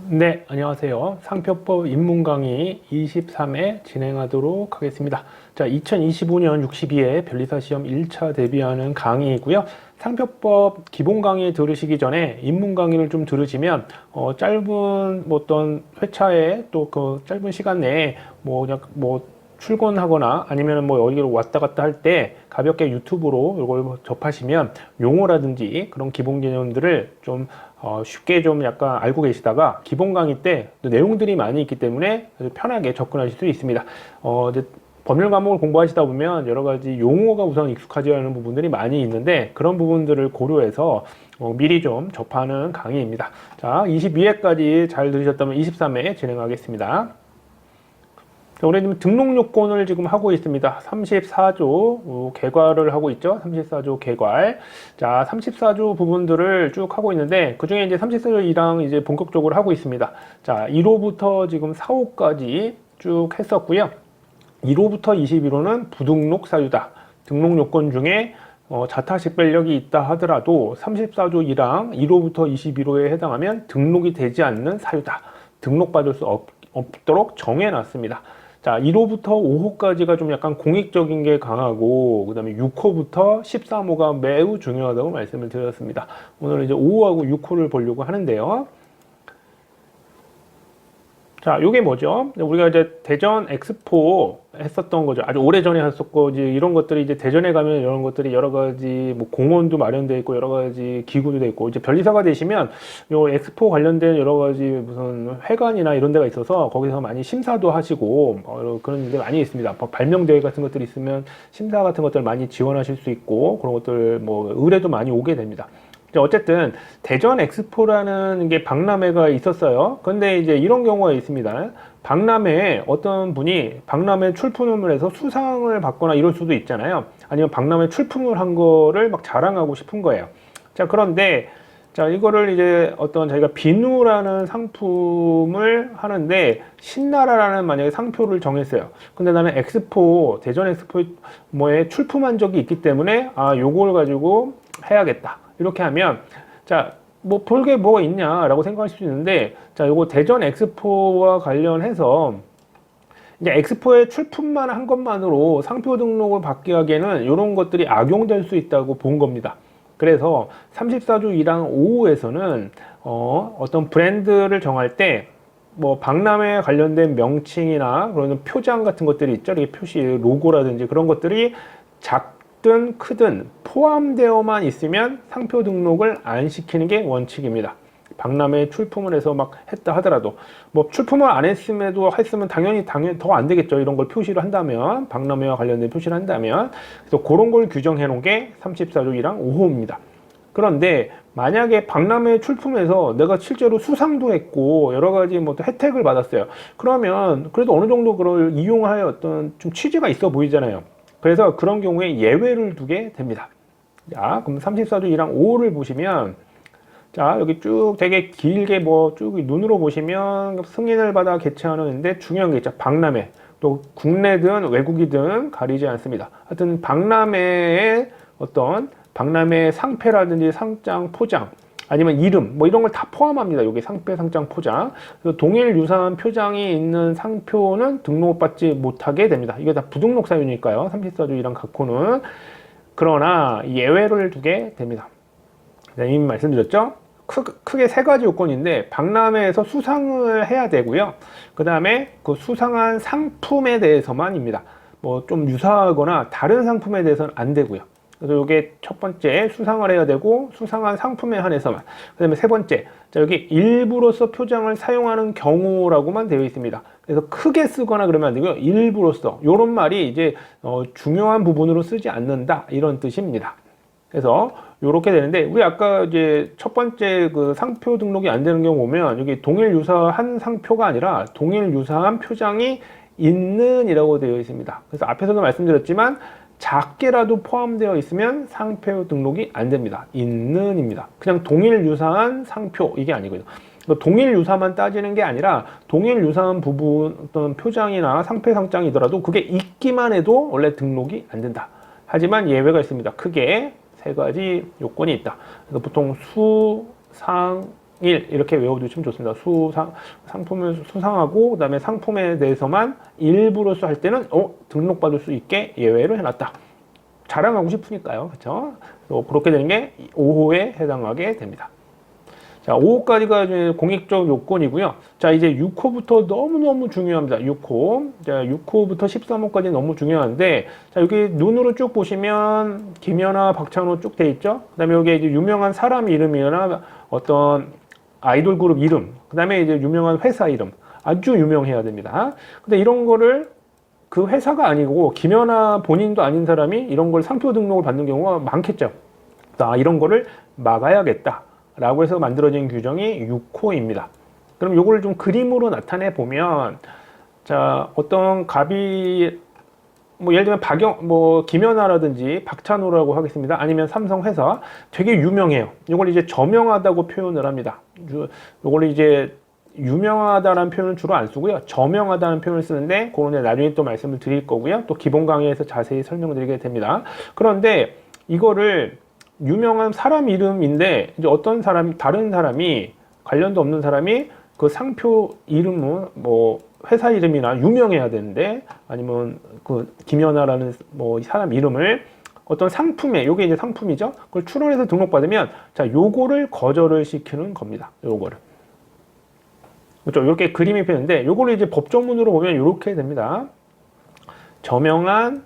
네, 안녕하세요. 상표법 입문 강의 23회 진행하도록 하겠습니다. 자, 2025년 62회 변리사 시험 1차 대비하는 강의이고요. 상표법 기본 강의 들으시기 전에 입문 강의를 좀 들으시면 짧은 어떤 회차에 또 그 짧은 시간 내에 출근하거나 아니면 여기로 왔다 갔다 할 때 가볍게 유튜브로 이걸 접하시면 용어라든지 그런 기본 개념들을 좀 쉽게 좀 약간 알고 계시다가 기본 강의 때 내용들이 많이 있기 때문에 편하게 접근하실 수 있습니다. 이제 법률 과목을 공부하시다 보면 여러 가지 용어가 우선 익숙하지 않은 부분들이 많이 있는데 그런 부분들을 고려해서 미리 좀 접하는 강의입니다. 자, 22회까지 잘 들으셨다면 23회 진행하겠습니다. 우리 지금 등록 요건을 지금 하고 있습니다. 34조 개괄을 하고 있죠. 34조 개괄. 자, 34조 부분들을 쭉 하고 있는데 그 중에 이제 34조 1항 이제 본격적으로 하고 있습니다. 자, 1호부터 지금 4호까지 쭉 했었고요. 1호부터 21호는 부등록 사유다. 등록 요건 중에 자타식별력이 있다 하더라도 34조 1항 1호부터 21호에 해당하면 등록이 되지 않는 사유다. 등록받을 수 없도록 정해놨습니다. 자, 1호부터 5호까지가 좀 약간 공익적인 게 강하고, 그 다음에 6호부터 13호가 매우 중요하다고 말씀을 드렸습니다. 오늘 이제 5호하고 6호를 보려고 하는데요. 자, 요게 뭐죠? 우리가 이제 대전 엑스포 했었던 거죠. 아주 오래 전에 했었고, 이제 이런 것들이 이제 대전에 가면 이런 것들이 여러 가지 공원도 마련되어 있고, 여러 가지 기구도 되어 있고, 이제 변리사가 되시면 요 엑스포 관련된 여러 가지 무슨 회관이나 이런 데가 있어서 거기서 많이 심사도 하시고, 그런 데 많이 있습니다. 발명대회 같은 것들이 있으면 심사 같은 것들 많이 지원하실 수 있고, 그런 것들 의뢰도 많이 오게 됩니다. 어쨌든 대전 엑스포라는 게 박람회가 있었어요. 근데 이제 이런 경우가 있습니다. 박람회에 어떤 분이 박람회 출품을 해서 수상을 받거나 이럴 수도 있잖아요. 아니면 박람회 출품을 한 거를 막 자랑하고 싶은 거예요. 자, 그런데 자, 이거를 이제 어떤 자기가 비누라는 상품을 하는데 신나라라는 만약에 상표를 정했어요. 근데 나는 엑스포, 대전 엑스포에 출품한 적이 있기 때문에 요걸 가지고 해야겠다. 이렇게 하면 자, 볼게 뭐가 있냐라고 생각할 수 있는데 자, 요거 대전 엑스포와 관련해서 이제 엑스포에 출품만 한 것만으로 상표 등록을 받게 하기에는 이런 것들이 악용될 수 있다고 본 겁니다. 그래서 34조 1항 5호에서는 어떤 브랜드를 정할 때 박람회에 관련된 명칭이나 그런 표장 같은 것들이 있죠. 이렇게 표시, 로고라든지 그런 것들이 작든 크든 포함되어만 있으면 상표 등록을 안 시키는 게 원칙입니다. 박람회에 출품을 해서 막 했다 하더라도 출품을 안 했으면 당연히 더 안 되겠죠. 이런 걸 표시를 한다면 박람회와 관련된 표시를 한다면 그래서 그런 걸 규정해 놓은 게 34조 1항 5호입니다. 그런데 만약에 박람회에 출품해서 내가 실제로 수상도 했고 여러 가지 또 혜택을 받았어요. 그러면 그래도 어느 정도 그걸 이용하여 어떤 좀 취지가 있어 보이잖아요. 그래서 그런 경우에 예외를 두게 됩니다. 자, 그럼 34조 1항 5호를 보시면 자, 여기 쭉 되게 길게 쭉 눈으로 보시면 승인을 받아 개최하는데 중요한 게 있죠. 박람회. 또 국내든 외국이든 가리지 않습니다. 하여튼 박람회의 어떤 박람회 상패라든지 상장, 포장 아니면 이름 이런 걸 다 포함합니다. 여기 상패, 상장, 포장. 그래서 동일 유사한 표장이 있는 상표는 등록받지 못하게 됩니다. 이게 다 부등록 사유니까요. 34조 1항 각호는. 그러나 예외를 두게 됩니다. 이미 말씀드렸죠? 크게 세 가지 요건인데 박람회에서 수상을 해야 되고요. 그 다음에 그 수상한 상품에 대해서만입니다. 좀 유사하거나 다른 상품에 대해서는 안 되고요. 그래서 이게 첫 번째 수상을 해야 되고 수상한 상품에 한해서만. 그 다음에 세 번째 자, 여기 일부로서 표장을 사용하는 경우라고만 되어 있습니다. 그래서 크게 쓰거나 그러면 안 되고요. 일부로서 이런 말이 이제 중요한 부분으로 쓰지 않는다 이런 뜻입니다. 그래서 이렇게 되는데 우리 아까 이제 첫 번째 그 상표 등록이 안 되는 경우 보면 여기 동일 유사한 상표가 아니라 동일 유사한 표장이 있는이라고 되어 있습니다. 그래서 앞에서도 말씀드렸지만 작게라도 포함되어 있으면 상표 등록이 안 됩니다. 있는입니다. 그냥 동일 유사한 상표 이게 아니거든요. 동일 유사만 따지는 게 아니라 동일 유사한 부분 어떤 표장이나 상패 상장이더라도 그게 있기만 해도 원래 등록이 안 된다. 하지만 예외가 있습니다. 크게 세 가지 요건이 있다. 그래서 보통 수, 상, 이렇게 외워두시면 좋습니다. 상품을 수상하고 그다음에 상품에 대해서만 일부로서 할 때는 등록받을 수 있게 예외를 해놨다. 자랑하고 싶으니까요. 그렇죠? 그렇게 되는 게 5호에 해당하게 됩니다. 자, 5호까지가 공익적 요건이고요. 자, 이제 6호부터 너무너무 중요합니다. 6호. 자, 6호부터 13호까지 너무 중요한데, 자, 여기 눈으로 쭉 보시면, 김연아, 박찬호 쭉 돼 있죠? 그 다음에 여기 이제 유명한 사람 이름이나 어떤 아이돌 그룹 이름, 그 다음에 이제 유명한 회사 이름. 아주 유명해야 됩니다. 근데 이런 거를 그 회사가 아니고, 김연아 본인도 아닌 사람이 이런 걸 상표 등록을 받는 경우가 많겠죠. 이런 거를 막아야겠다. 라고 해서 만들어진 규정이 6호입니다. 그럼 요거를 좀 그림으로 나타내 보면, 자, 어떤 갑이, 예를 들면 김연아라든지 박찬호라고 하겠습니다. 아니면 삼성회사 되게 유명해요. 요걸 이제 저명하다고 표현을 합니다. 요걸 이제 유명하다라는 표현을 주로 안 쓰고요. 저명하다는 표현을 쓰는데, 그거는 나중에 또 말씀을 드릴 거고요. 또 기본 강의에서 자세히 설명을 드리게 됩니다. 그런데 이거를 유명한 사람 이름인데 이제 어떤 사람 다른 사람이 관련도 없는 사람이 그 상표 이름은 회사 이름이나 유명해야 되는데 아니면 그 김연아라는 사람 이름을 어떤 상품에 요게 이제 상품이죠. 그걸 출원해서 등록받으면 자 요거를 거절을 시키는 겁니다. 요거를 그렇죠. 이렇게 그림이 펴는데 요거를 이제 법조문으로 보면 이렇게 됩니다. 저명한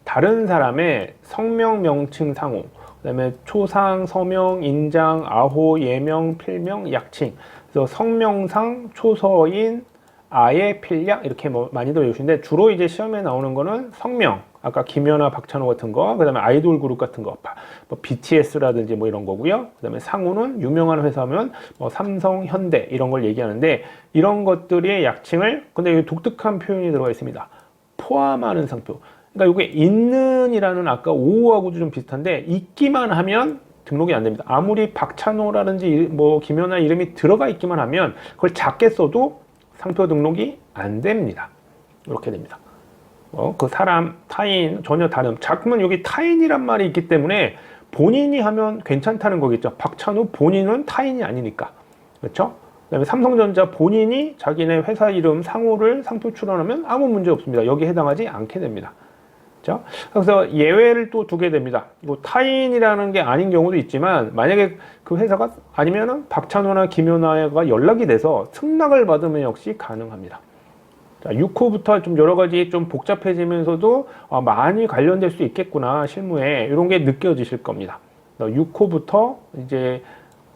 다른 사람의 성명 명칭 상호 그 다음에 초상, 서명, 인장, 아호, 예명, 필명, 약칭. 그래서 성명상, 초서인, 아예, 필약 이렇게 많이들 외우시는데 주로 이제 시험에 나오는 거는 성명. 아까 김연아, 박찬호 같은 거, 그 다음에 아이돌 그룹 같은 거, BTS라든지 이런 거고요. 그 다음에 상호는 유명한 회사면 삼성, 현대 이런 걸 얘기하는데 이런 것들의 약칭을 근데 여기 독특한 표현이 들어가 있습니다. 포함하는 상표. 그러니까 이게 있는이라는 아까 5호하고도 좀 비슷한데 있기만 하면 등록이 안 됩니다. 아무리 박찬호라든지 김연아 이름이 들어가 있기만 하면 그걸 작게 써도 상표 등록이 안 됩니다. 이렇게 됩니다. 그 사람, 타인 전혀 다름. 자꾸만 여기 타인이란 말이 있기 때문에 본인이 하면 괜찮다는 거겠죠. 박찬호 본인은 타인이 아니니까. 그렇죠? 그다음에 삼성전자 본인이 자기네 회사 이름 상호를 상표 출원하면 아무 문제 없습니다. 여기에 해당하지 않게 됩니다. 그렇죠? 그래서 예외를 또 두게 됩니다. 타인이라는 게 아닌 경우도 있지만 만약에 그 회사가 아니면은 박찬호나 김연아가 연락이 돼서 승낙을 받으면 역시 가능합니다. 자, 6호부터 좀 여러 가지 좀 복잡해지면서도 많이 관련될 수 있겠구나 실무에 이런 게 느껴지실 겁니다. 6호부터 이제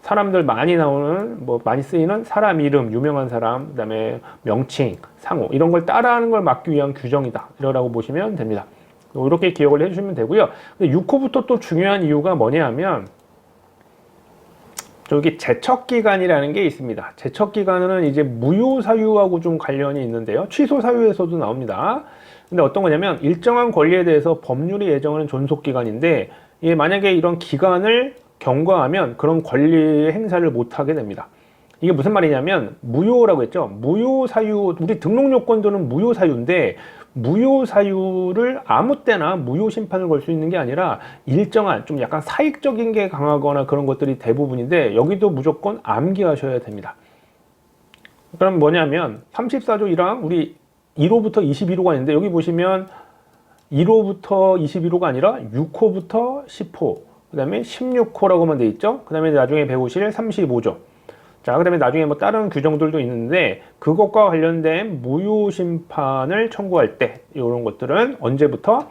사람들 많이 나오는 많이 쓰이는 사람 이름, 유명한 사람, 그다음에 명칭, 상호 이런 걸 따라하는 걸 막기 위한 규정이다. 이러라고 보시면 됩니다. 이렇게 기억을 해주시면 되고요. 근데 6호부터 또 중요한 이유가 뭐냐 하면 저기 제척기간이라는 게 있습니다. 제척기간은 이제 무효사유하고 좀 관련이 있는데요. 취소사유에서도 나옵니다. 근데 어떤 거냐면 일정한 권리에 대해서 법률이 예정하는 존속기간인데 만약에 이런 기간을 경과하면 그런 권리 행사를 못하게 됩니다. 이게 무슨 말이냐면 무효라고 했죠. 무효사유, 우리 등록요건들은 무효사유인데 무효사유를 아무 때나 무효심판을 걸 수 있는 게 아니라 일정한 좀 약간 사익적인 게 강하거나 그런 것들이 대부분인데 여기도 무조건 암기하셔야 됩니다. 그럼 뭐냐면 34조 1항 우리 1호부터 21호가 있는데 여기 보시면 1호부터 21호가 아니라 6호부터 10호 그 다음에 16호라고만 돼 있죠. 그 다음에 나중에 배우실 35조 자, 그 다음에 나중에 다른 규정들도 있는데 그것과 관련된 무효심판을 청구할 때 이런 것들은 언제부터?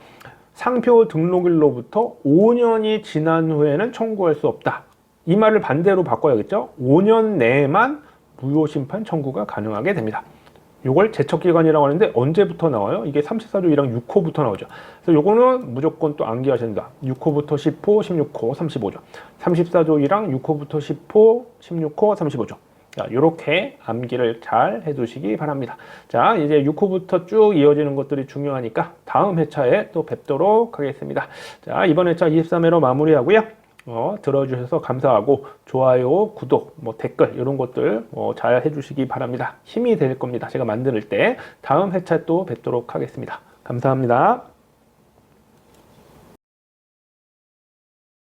상표 등록일로부터 5년이 지난 후에는 청구할 수 없다. 이 말을 반대로 바꿔야겠죠? 5년 내에만 무효심판 청구가 가능하게 됩니다. 이걸 제척기간이라고 하는데 언제부터 나와요? 이게 34조 1항 6호부터 나오죠. 그래서 요거는 무조건 또 암기하셔야 된다. 6호부터 10호, 16호, 35조. 34조 1항 6호부터 10호, 16호, 35조. 자, 요렇게 암기를 잘 해두시기 바랍니다. 자, 이제 6호부터 쭉 이어지는 것들이 중요하니까 다음 회차에 또 뵙도록 하겠습니다. 자, 이번 회차 23회로 마무리하고요. 들어주셔서 감사하고 좋아요, 구독, 댓글 이런 것들 잘 해주시기 바랍니다. 힘이 될 겁니다. 제가 만들 때 다음 회차 또 뵙도록 하겠습니다. 감사합니다.